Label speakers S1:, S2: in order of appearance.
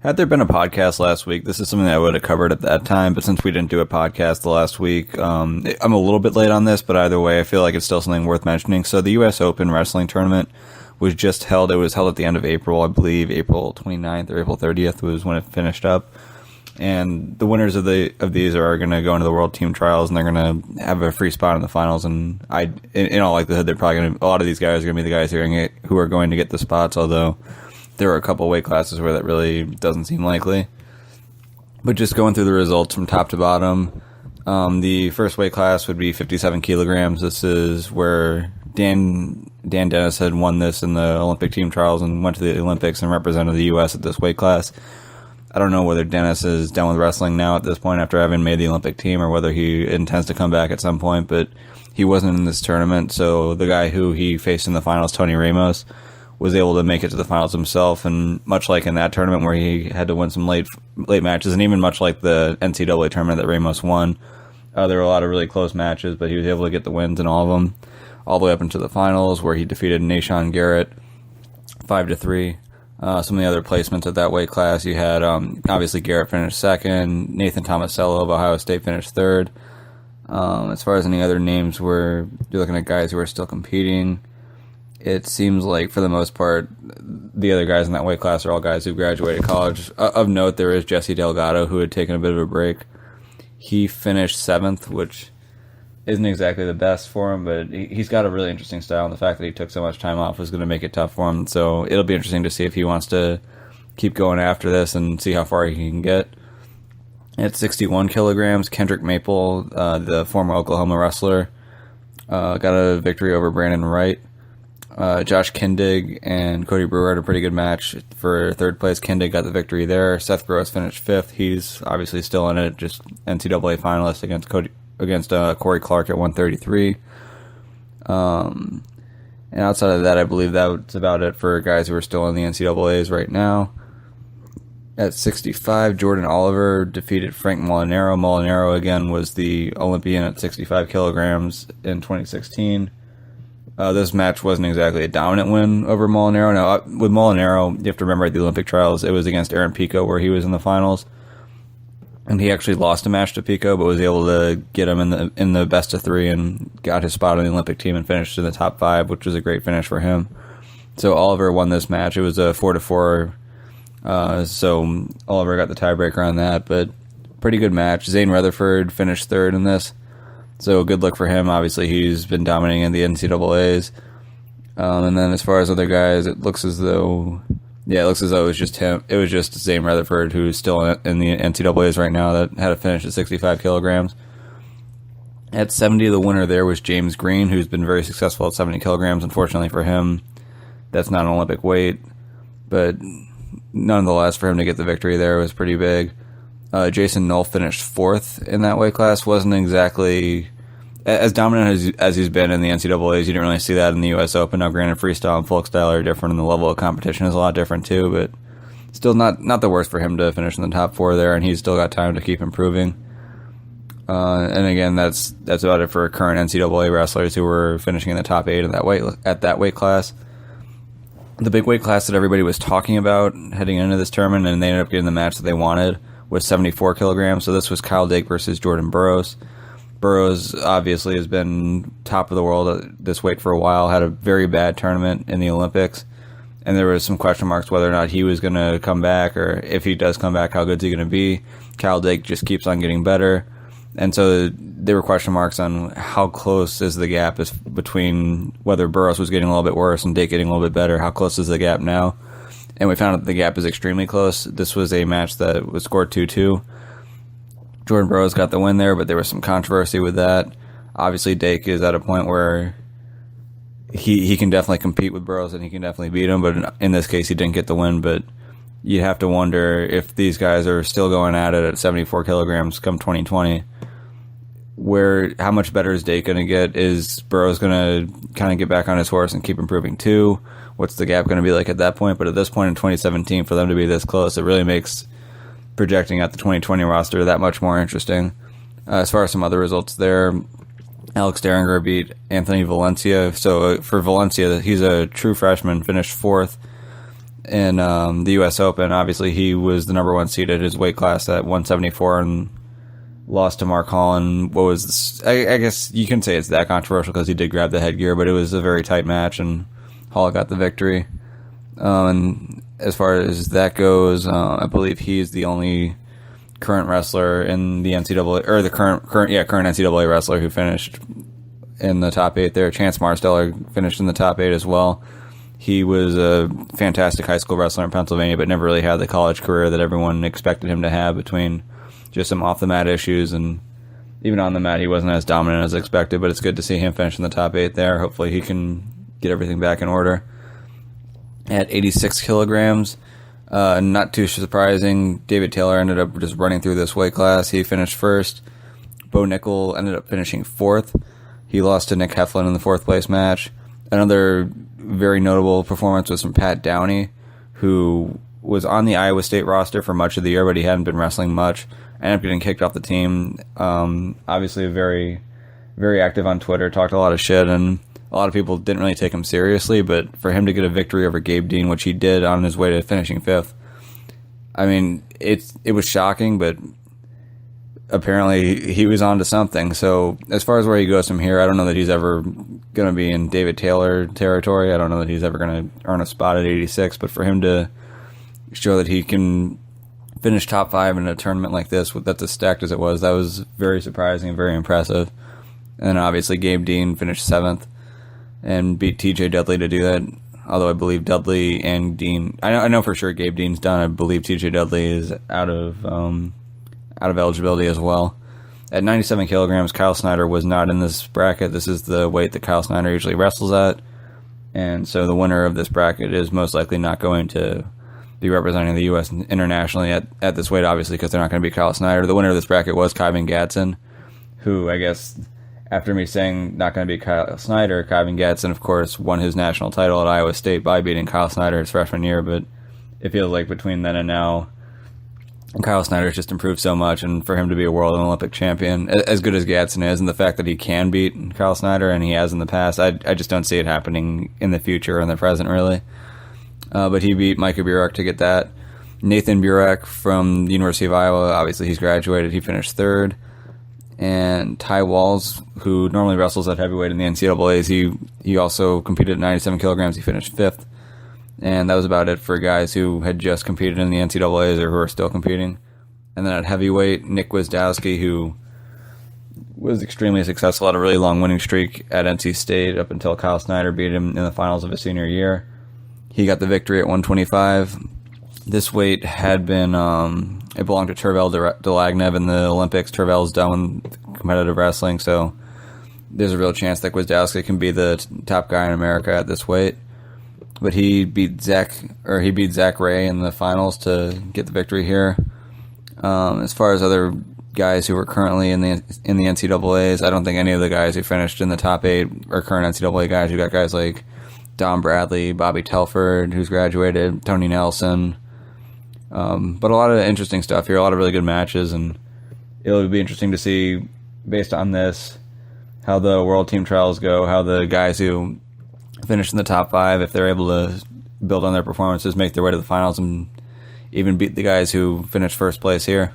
S1: Had there been a podcast last week, this is something that I would have covered at that time, but since we didn't do a podcast the last week, I'm a little bit late on this, but either way, I feel like it's still something worth mentioning. So the U.S. Open Wrestling Tournament was just held. It was held at the end of April, I believe. April 29th or April 30th was when it finished up. And the winners of these are going to go into the World Team Trials, and they're going to have a free spot in the finals. And in all likelihood, they're probably going to, a lot of these guys are going to be the guys who are going to get the spots, although there are a couple weight classes where that really doesn't seem likely. But just going through the results from top to bottom, the first weight class would be 57 kilograms. This is where Dan Dennis had won this in the Olympic team trials and went to the Olympics and represented the U.S. at this weight class. I don't know whether Dennis is done with wrestling now at this point after having made the Olympic team or whether he intends to come back at some point, but he wasn't in this tournament, so the guy who he faced in the finals, Tony Ramos, was able to make it to the finals himself, and much like in that tournament where he had to win some late matches, and even much like the NCAA tournament that Ramos won, there were a lot of really close matches, but he was able to get the wins in all of them, all the way up into the finals, where he defeated Nashon Garrett 5-3. Some of the other placements at that weight class, you had, obviously Garrett finished second, Nathan Tomasello of Ohio State finished third. As far as any other names, you're looking at guys who are still competing. It seems like, for the most part, the other guys in that weight class are all guys who graduated college. Of note, there is Jesse Delgado, who had taken a bit of a break. He finished 7th, which isn't exactly the best for him, but he's got a really interesting style, and the fact that he took so much time off was going to make it tough for him. So it'll be interesting to see if he wants to keep going after this and see how far he can get. At 61 kilograms, Kendrick Maple, the former Oklahoma wrestler, got a victory over Brandon Wright. Josh Kindig and Cody Brewer had a pretty good match for third place. Kindig got the victory there. Seth Gross finished 5th. He's obviously still in it, just NCAA finalist against Corey Clark at 133. And outside of that, I believe that's about it for guys who are still in the NCAAs right now. At 65, Jordan Oliver defeated Frank Molinaro. Molinaro, again, was the Olympian at 65 kilograms in 2016. This match wasn't exactly a dominant win over Molinaro. Now, with Molinaro, you have to remember at the Olympic trials, it was against Aaron Pico where he was in the finals. And he actually lost a match to Pico, but was able to get him in the best of 3 and got his spot on the Olympic team and finished in the top 5, which was a great finish for him. So Oliver won this match. It was a 4-4. So Oliver got the tiebreaker on that, but pretty good match. Zane Rutherford finished 3rd in this. So good luck for him. Obviously, he's been dominating in the NCAAs. And then as far as other guys, it looks as though it was just him. It was just Zane Rutherford, who's still in the NCAAs right now, that had a finish at 65 kilograms. At 70, the winner there was James Green, who's been very successful at 70 kilograms. Unfortunately for him, that's not an Olympic weight. But nonetheless, for him to get the victory there was pretty big. Jason Knoll finished 4th in that weight class. Wasn't exactly as dominant as he's been in the NCAAs. You didn't really see that in the U.S. Open. Now, granted, freestyle and folk style are different, and the level of competition is a lot different too, but still not the worst for him to finish in the top 4 there, and he's still got time to keep improving. And again, that's about it for current NCAA wrestlers who were finishing in the top 8 at that weight class. The big weight class that everybody was talking about heading into this tournament, and they ended up getting the match that they wanted, was 74 kilograms. So this was Kyle Dake versus Jordan Burroughs. Burroughs obviously has been top of the world at this weight for a while, had a very bad tournament in the Olympics, and there was some question marks whether or not he was going to come back, or if he does come back, how good is he going to be. Kyle Dake just keeps on getting better, and so there were question marks on how close is the gap between whether Burroughs was getting a little bit worse and Dake getting a little bit better. How close is the gap now? And we found out the gap is extremely close. This was a match that was scored 2-2. Jordan Burroughs got the win there, but there was some controversy with that. Obviously, Dake is at a point where he can definitely compete with Burroughs and he can definitely beat him, but in this case, he didn't get the win. But you have to wonder if these guys are still going at it at 74 kilograms come 2020. How much better is Dake going to get? Is Burroughs going to kind of get back on his horse and keep improving too? What's the gap going to be like at that point? But at this point in 2017, for them to be this close, it really makes projecting out the 2020 roster that much more interesting. As far as some other results there, Alex Derringer beat Anthony Valencia. So for Valencia, he's a true freshman, finished 4th. in the U.S. Open. Obviously, he was the number one seed at his weight class at 174 and lost to Mark Hall. And what was this? I guess you can say it's that controversial because he did grab the headgear, but it was a very tight match, and Hall got the victory. And as far as that goes, I believe he's the only current wrestler in the NCAA, or the current NCAA wrestler who finished in the top 8 there. Chance Marsteller finished in the top 8 as well. He was a fantastic high school wrestler in Pennsylvania, but never really had the college career that everyone expected him to have, between just some off-the-mat issues, and even on the mat he wasn't as dominant as expected, but it's good to see him finish in the top 8 there. Hopefully he can get everything back in order. At 86 kilograms, not too surprising, David Taylor ended up just running through this weight class. He finished first. Bo Nickel ended up finishing 4th. He lost to Nick Heflin in the 4th place match. Another very notable performance was from Pat Downey, who was on the Iowa State roster for much of the year, but he hadn't been wrestling much. Ended up getting kicked off the team. Obviously very, very active on Twitter, talked a lot of shit, and a lot of people didn't really take him seriously, but for him to get a victory over Gabe Dean, which he did on his way to finishing 5th, I mean, it was shocking, but apparently he was on to something. So as far as where he goes from here, I don't know that he's ever going to be in David Taylor territory. I don't know that he's ever going to earn a spot at 86, but for him to show that he can finish top 5 in a tournament like this, that's as stacked as it was, that was very surprising and very impressive. And obviously Gabe Dean finished 7th and beat TJ Dudley to do that. Although I believe Dudley and Dean, I know for sure Gabe Dean's done. I believe TJ Dudley is out of eligibility as well. At 97 kilograms, Kyle Snyder was not in this bracket. This is the weight that Kyle Snyder usually wrestles at, and so the winner of this bracket is most likely not going to be representing the U.S. internationally at this weight, obviously, because they're not going to be Kyle Snyder. The winner of this bracket was Kyvan Gadsden, who I guess, after me saying not going to be Kyle Snyder, Kyvan Gadsden, of course, won his national title at Iowa State by beating Kyle Snyder his freshman year, but it feels like between then and now, Kyle Snyder's just improved so much, and for him to be a world and Olympic champion, as good as Gadsden is, and the fact that he can beat Kyle Snyder, and he has in the past, I just don't see it happening in the future or in the present, really. But he beat Micah Burek to get that. Nathan Burek from the University of Iowa, obviously he's graduated, he finished 3rd. And Ty Walls, who normally wrestles at heavyweight in the NCAAs, he also competed at 97 kilograms, he finished 5th. And that was about it for guys who had just competed in the NCAAs or who are still competing. And then at heavyweight, Nick Wisdowski, who was extremely successful, had a really long winning streak at NC State up until Kyle Snyder beat him in the finals of his senior year. He got the victory at 125. This weight had been, it belonged to Tervel Delagnev in the Olympics. Tervel's done with competitive wrestling, so there's a real chance that Wisdowski can be the top guy in America at this weight. But he beat Zach Ray in the finals to get the victory here. As far as other guys who are currently in the NCAAs, I don't think any of the guys who finished in the top 8 are current NCAA guys. You got guys like Don Bradley, Bobby Telford, who's graduated, Tony Nelson. But a lot of interesting stuff here, a lot of really good matches, and it'll be interesting to see, based on this, how the World Team Trials go, how the guys who finish in the top 5, if they're able to build on their performances, make their way to the finals, and even beat the guys who finished first place here.